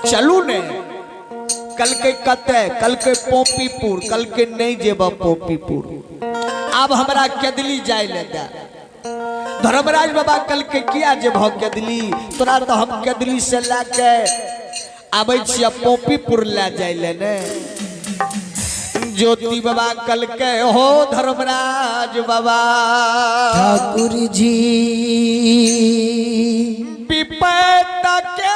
चलू ने कल के कते कल के पोपीपुर कल के नहीं जेबा पोपीपुर अब हमरा केदली जाए ले दा धर्मराज बाबा कल के किया जे भाव केदली तोरा तो हम केदली से लाके आबै छिया पोपीपुर ले जाए ले ने ज्योति बाबा कल के हो धर्मराज बाबा ठाकुर जी पिपैत के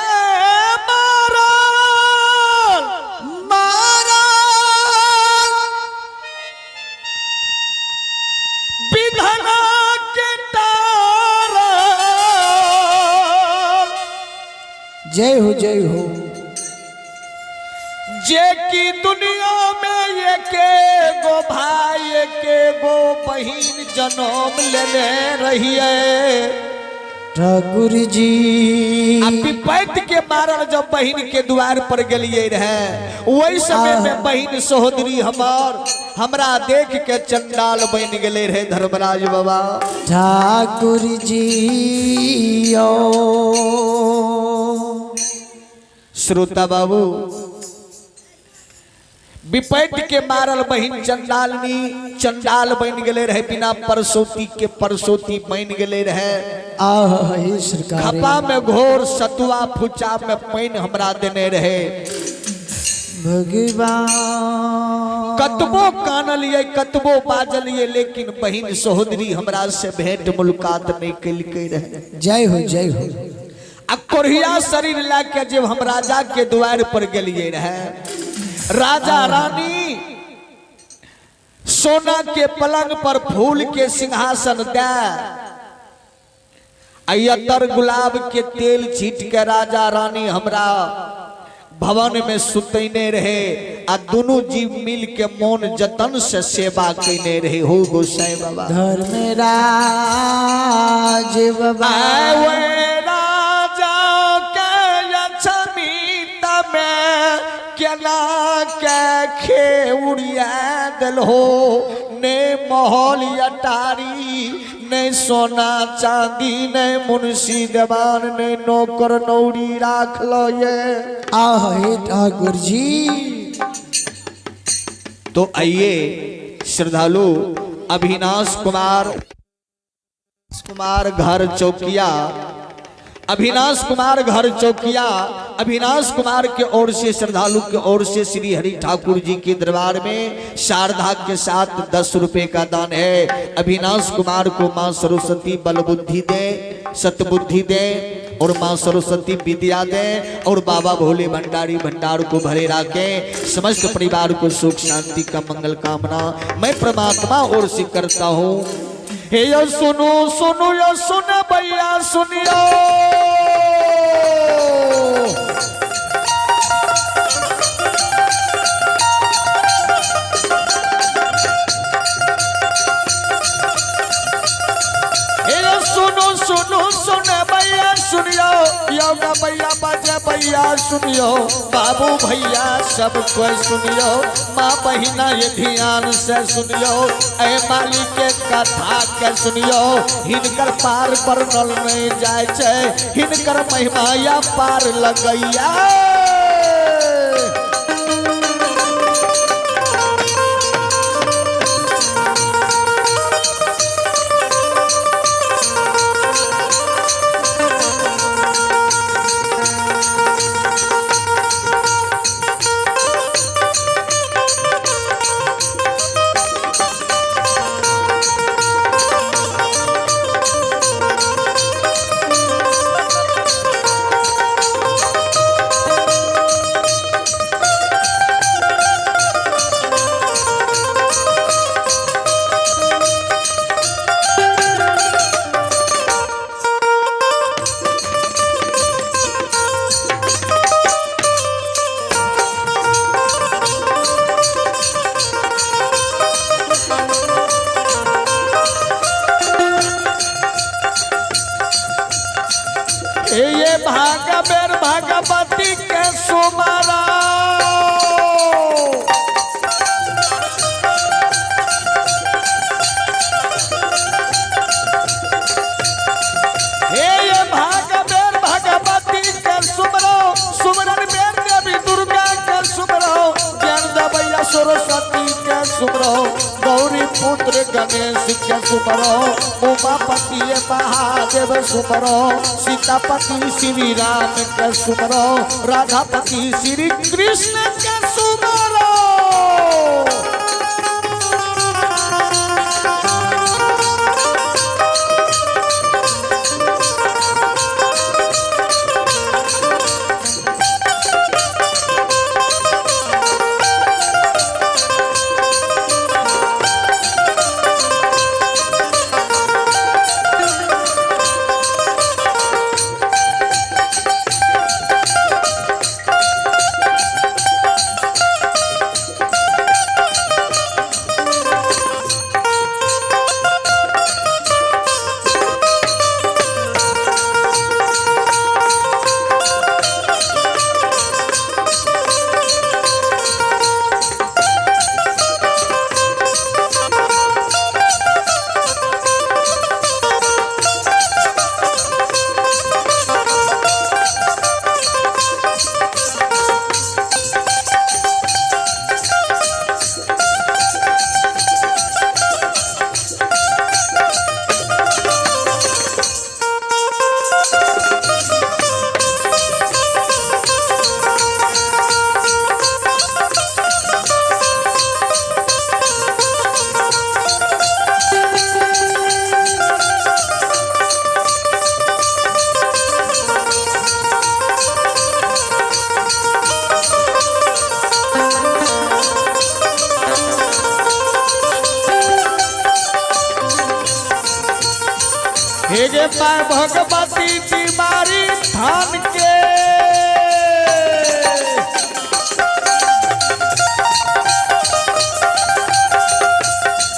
जय हो जय हो। जे की दुनिया में एके गो भाई एके गो बहिन जन्म लेने रहिए ठाकुर जी। पिपैत के मारल जब बहिन के द्वार पर गलिए रहे वही समय में बहिन सहोदरी हमरा देख के चंडाल बन गए रहे धर्मराज बाबा ठाकुर जी। श्रोता बाबू विपैत के मारल बहिन चंडाल बन गए रहे बिना परसोती के परसोती बन गए रहे खपा में घोर सतुआ फुचा में पैन हमरा देने रहे भगवान। कतबो कानलिए कतबो बाजलिए लेकिन बहिन सहोदरी हमरा से भेंट मुलाकात नहीं कल रहे। जय हो जय हो। अब कोरिया शरीर लाके जब हम राजा के द्वार पर गलिए रहे राजा रानी सोना के पलंग पर फूल के सिंहासन दे अयतर गुलाब के तेल छीट के राजा रानी हमरा भवन में सुतने रहे आ दोनों जीव मिल के मौन जतन से सेवा करने रहे हो गोसाई बाबा धर्मराज बाबा केला के खेउड़िया दल हो ने महल अटारी ने सोना चांदी ने मुंशी देवान ने नौकर नौरी राख लो ये आहे ठाकुर जी। तो आइए श्रद्धालु अभिनाश कुमार घर चौकिया अभिनाश कुमार घर चौकिया अभिनाश कुमार के ओर से श्रद्धालु के ओर से श्री हरि ठाकुर जी के दरबार में शारदा के साथ 10 रुपए का दान है। अभिनाश कुमार को मां सरस्वती बल बुद्धि दे सतबुद्धि दे और मां सरस्वती विद्या दे और बाबा भोले भंडारी भंडार को भरे रखे समस्त परिवार को सुख शांति का मंगल कामना मैं परमात्मा ओर से करता हूँ। हे यो सुनो सुनो यो सुन भैया सुनियो हे यो सुनो सुनो सुन भैया सुनियो योगा भैया बजे भैया सुनियो बाबू भैया सब कोई सुनियो माँ बहिना ये ध्यान से सुनियो ऐ मालिक के कथा के सुनियो हिनकर पार पर नल नहीं जाए छे हिनकर महिमा या पार लगैया पार्वती के सुमरो, गौरी पुत्र गणेश के सुमरो, उमापति महादेव सुमरो, सीतापति श्री राम के सुमरो, राधापति श्री कृष्ण के सुमरो। हे गे माय भगवती बीमारी धान के,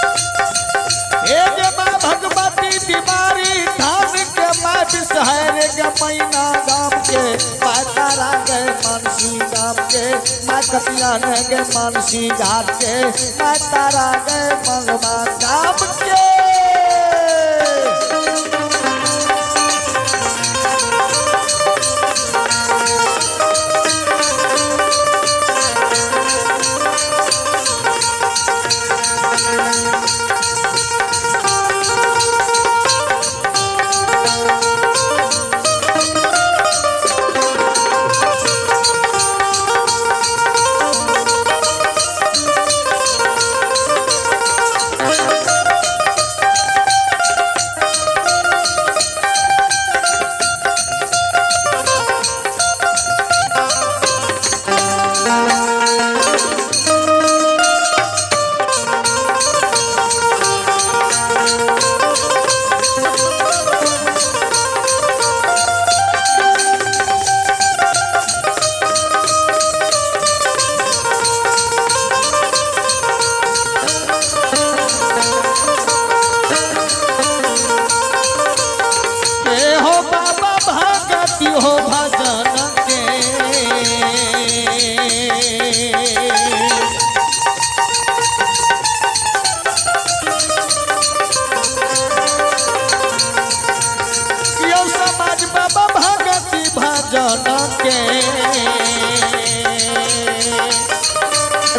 हे गे माय भगवती बीमारी धान के, माय बिसहरे गे मैना गाम के, माय तारा गे मानसी गाम के, माय कटिया गे मानसी घाट के, माय तारा गे मंगवा गाम के। हो भजन के यो समाज बाबा भगती भजन के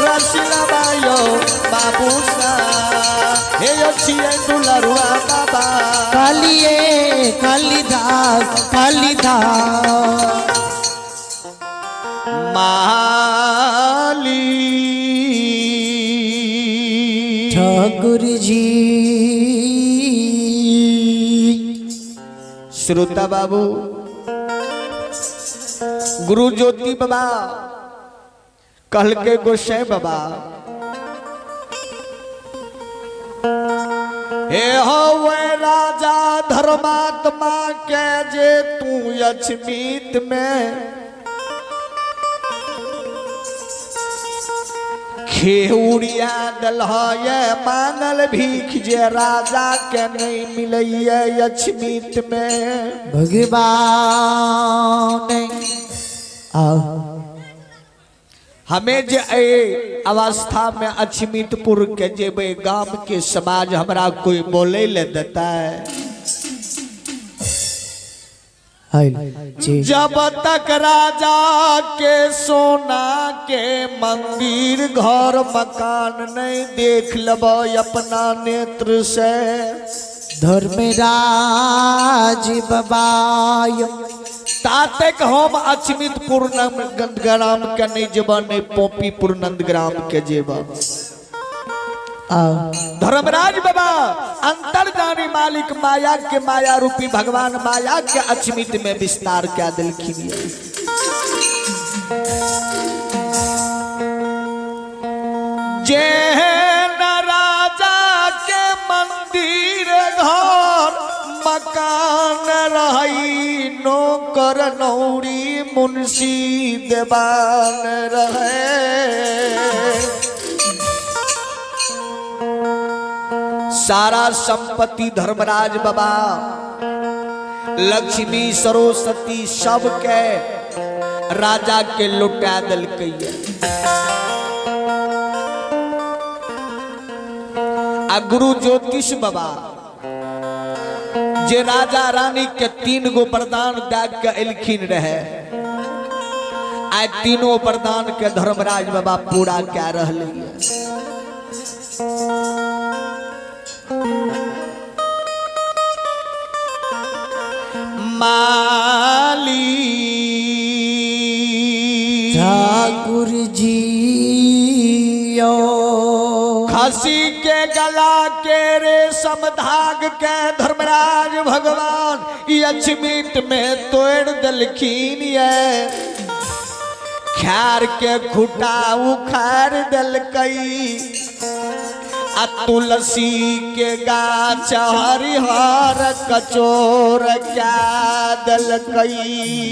रसिला बायो बाबू सा हे यो छिए दुलरुआ बाबा कालिए कालिदास कालिदास माली ठाकुर जी। श्रोता बाबू गुरु ज्योति बाबा कल के गोसाई बाबा हे होवे राजा धर्मात्मा के जे तू अछमीत में खेउड़िया दलहाये मांगल भीख जे राजा के नहीं मिलैये अछमीत में भगवान आओ हमें जे ए अवस्था में अछमीतपुर के जेबे गांव के समाज हमरा कोई बोले ले देता है हाय जी जब तक राजा के सोना के मंदिर घर मकान नहीं देख लब अपना नेत्र से धर्मराज बाबाय तातक हम अचमित पूर्णम ग्राम के नहीं जेबा नहीं पोपीपुर नंदग्राम के जेबा धर्मराज बाबा अंतर जानी मालिक माया के माया रूपी भगवान माया के अचमित में विस्तार क्या दिलखिन जे न राजा के मंदिर घर मकान रही नौकर नौरी मुंशी देवान रहे सारा संपत्ति धर्मराज बाबा लक्ष्मी सरस्वती सब के राजा के लुटा दल आ गुरु ज्योतिष बाबा जे राजा रानी के 3 गो वरदान दाग के एलखिन रहे आ तीनों वरदान के धर्मराज बाबा पूरा क्या रहले माली ठाकुर जी खसी के गला के रेशम धाग के धर्मराज भगवान ये अचमित में तोड़ दलखीन ये खार के खुटा उखाड़ दलकई आ तुलसी के गाछ हरिहर कचोर क्या दलकई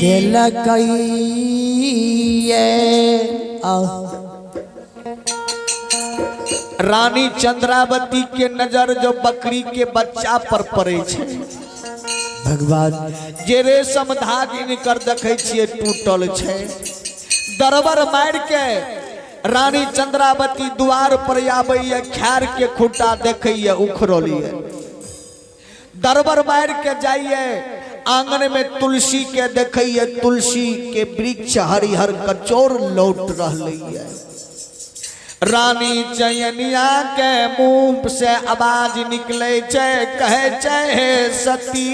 रानी चंद्रावती के नजर जो बकरी के बच्चा पर पड़े छे भगवान जे रेशम धाग इनकर देखे छिए टूटल छे दरबर मार के रानी चंद्रावती द्वार पर आबैया खार के खुट्टा देखैया उखड़लिए दरबर मार के जाइए आंगन में तुलसी के देखैया तुलसी के वृक्ष हरिहर कचोर लौट रहलैया रानी चयनिया के मुंह से आवाज निकले छे कहे छे हे सती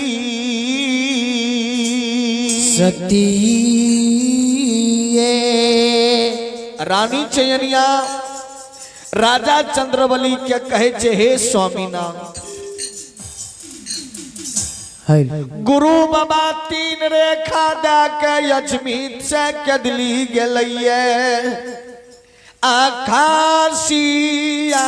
सती रानी चयनिया राजा चंद्रवली के कहे छे हे स्वामीनाथ गुरु बाबा 3 रेखा दा के अजमीत से कदली गेलैये आकाशिया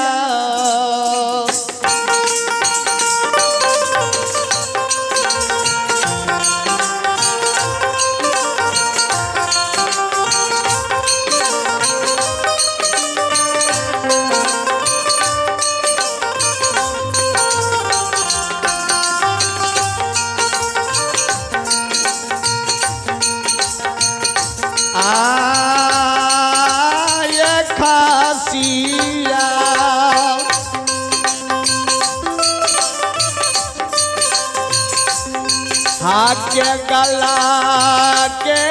के गला के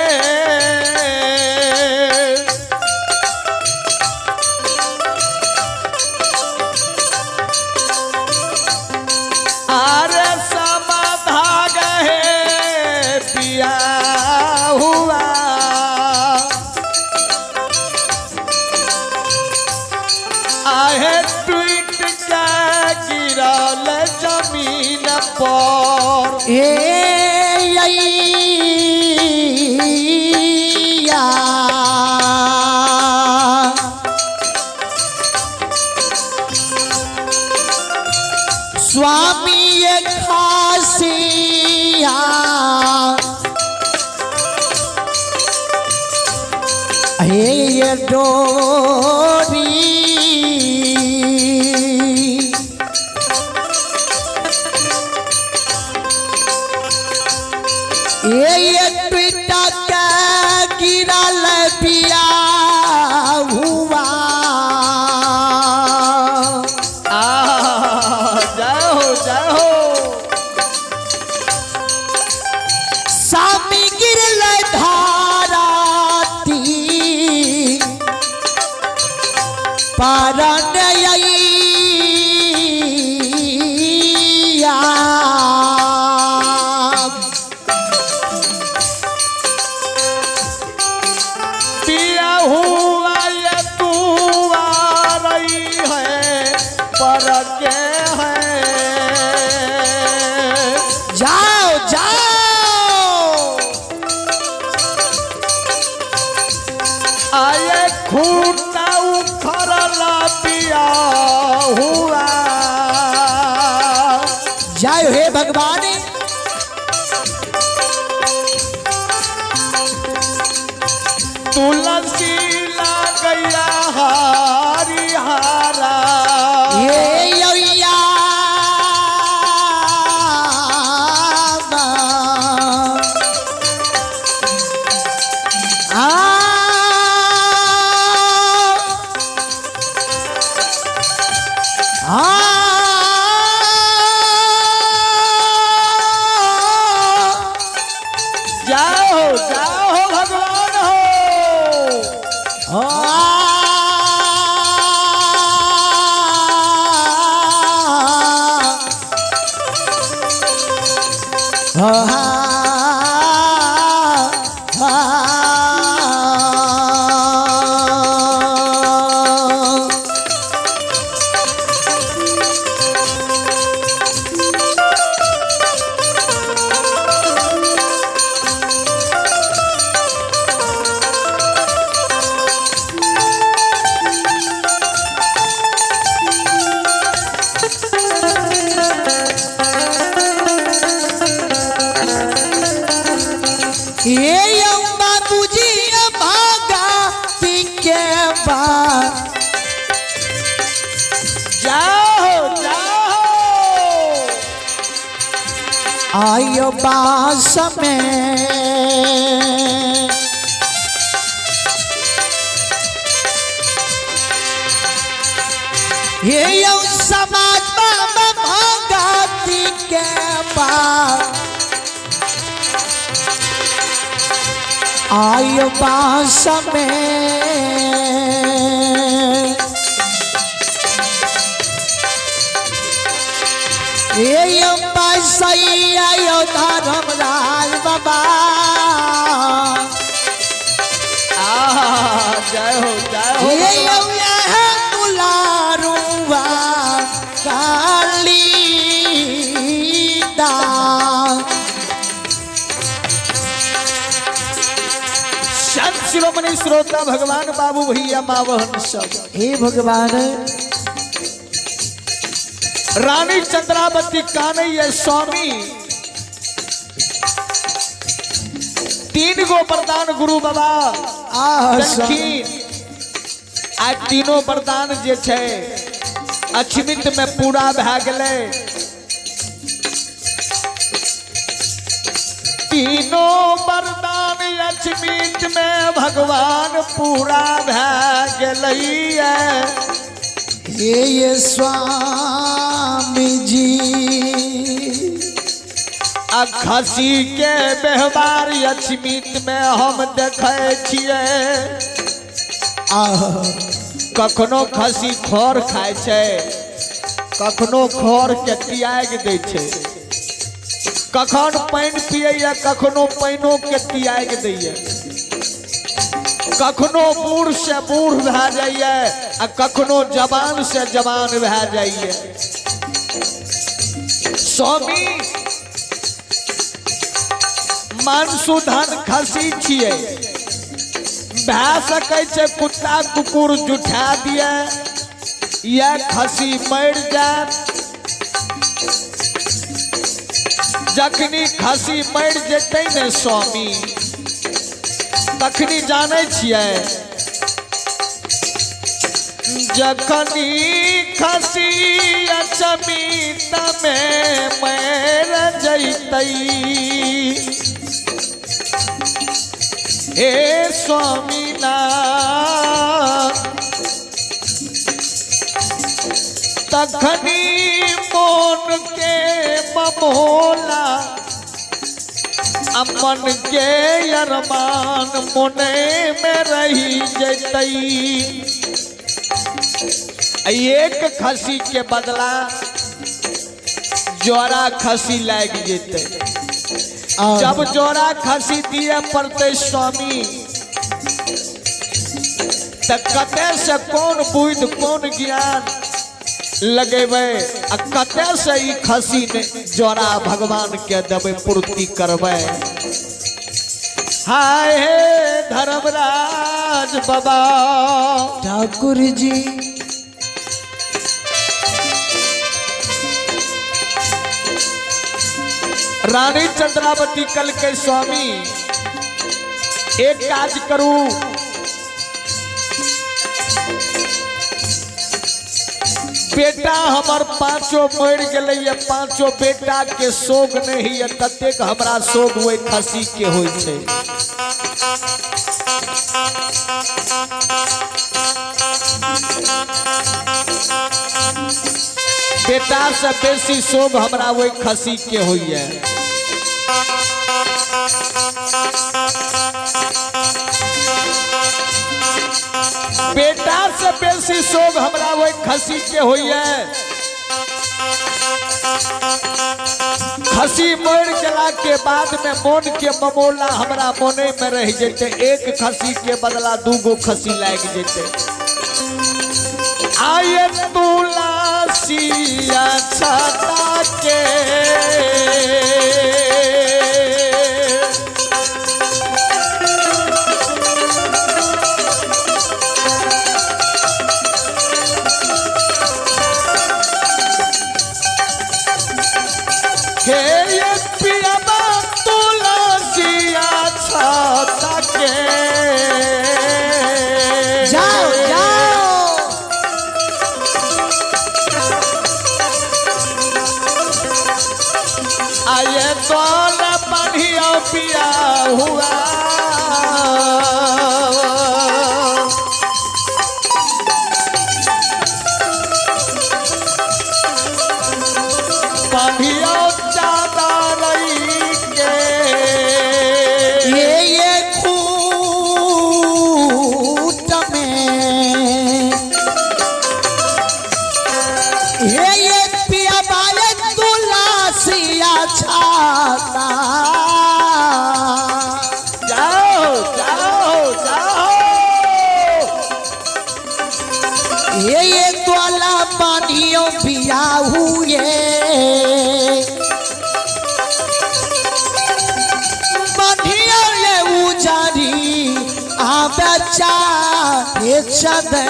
आरे समाधान है पिया हुआ आहे ट्वीट का गिरल जमीन पर स्वामी खासिया हे डोरी ये ट्विटा का गिरल पिया हुआ जय हो सब पारन पिया हुआ ये तू आ रही है पर के है। जाओ जाओ आए खूंटा उखड़ला पिया हुआ। जाओ हे भगवान तुलसी गैया हारी हारा। ये यौया जाओ जाओ भगवान हो। ये बाबूजी भागा के बाद जाओ जाओ आयो बास में ये यौ समाज में भागा के बाद आयो बास में ये पैसई आयो धर्मराज बाबा। जय हो जय हो। ये दुलारुआ काली दा संत शिरोमणि श्रोता भगवान बाबू भैया मावहन सब। हे भगवान रानी चंद्रावती कानैया स्वामी 3 गो वरदान गुरु बाबा देलखिन। आ तीनों वरदान जे छै अक्षमित में पूरा भए गेलै। तीनों वरदान अक्षमित में भगवान पूरा भए गेलै। ये स्वामी जी आ खसी के व्यवहार अक्षमित में हम देखे छियै। कखनो खसी खर खाय छै, कखनो खर के त्याग दै छै, कखन पानि पियैया कखनो पानिओ के त्याग दैया, कखनो बूढ़ से बूढ़ भए जाइए आ कखनो जवान से जवान भए जाइए। स्वामी मानसुधन खसी छियै। भए सकै छै कुत्ता कुकुर जुठा दिए या खसी मरि जाए। जखनी खसी मरि जेतै ने स्वामी तखनी जानै छियै। जखनी खसी अक्षमित में मरि जैतै। हे स्वामी नाथ तखनी मोन के बमोला अमन के अरमान मोने में रही जैतै। एक खसी के बदला जोरा खसी लाग जेते। जब जोरा खसी दिए पड़ते स्वामी त कते से कौन बुद्धि कौन ज्ञान लगेबे आ कते से ई खसी ने जोरा भगवान के देवे पूर्ति करबे। हाय हे धर्मराज बाबा ठाकुर जी रानी चंद्रावती कल के स्वामी एक काज करू, बेटा हमार पांचों मर गए, पांचों बेटा के शोक नहीं है, ततेक हमरा शोक हुए खसी के होय छे। बेटा से बेसी शोक हमरा वही खसी के होय है। बेटा से बेसी शोक हमरा वही खसी के होय है। खसी मर गला के बाद में मन के ममोला हमरा मने में रह जेते। एक खसी के बदला दूगो खसी लाग जेते। आये तुलसिया छटा के पिया हुआ पानिया ज्यादा रही के ये खूट में ये पिया बाले तुलसिया छाता। ये द्वाला पानियों पिया हुए पानियों ये उजारी आबचा हे चदे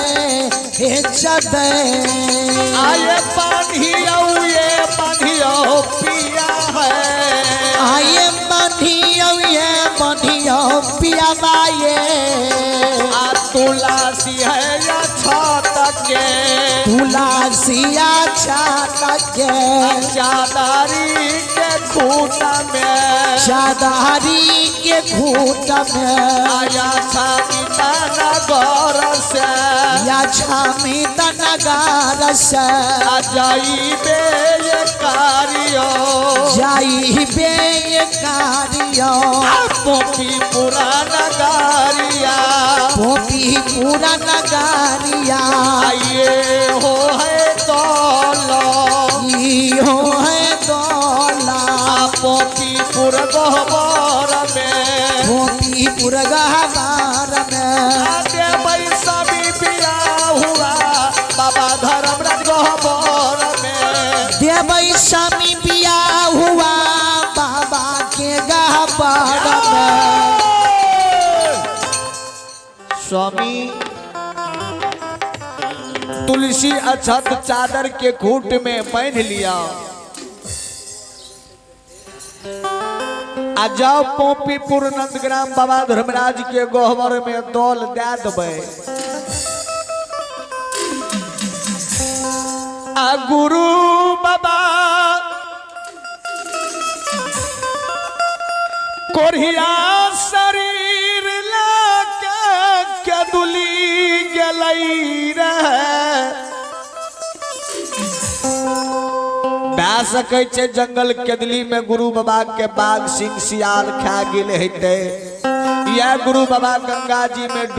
आये पानियों ये पानियों पिया है। आये पानियों ये पानियों पिया बाये तुलसी है या छाता के तुलसिया छाता के चादारी के खूटा में चादारी के खूट में आया छामिता नगर से या छामिता नगर से जाई बे कारियो जाई बे कारियो पोपी पूरा नगारिया पोपी पूरा नगारिया ये हो है दौला हो है दौला पोपीपुर गहबर में पोपीपुर गहबर में भाई सभी बिया हुआ बाबा धर्मराज गहबर में देवई स्वामी बिया हुआ बाबा के गहबर में। स्वामी तुलसी अक्षत चादर के खूंट में बांध लिया। आ जाओ पोपीपुर नंदग्राम बाबा धर्मराज के गोहबर में दौल दे देबै। आ गुरु बाबा कोरिया शरीर लाके दुली गलई रहे बह सकै छै जंगल केदली में गुरु बाबा के बाघ सिंह सियार खा गेल हेतै। यह गुरु बाबा गंगा जी में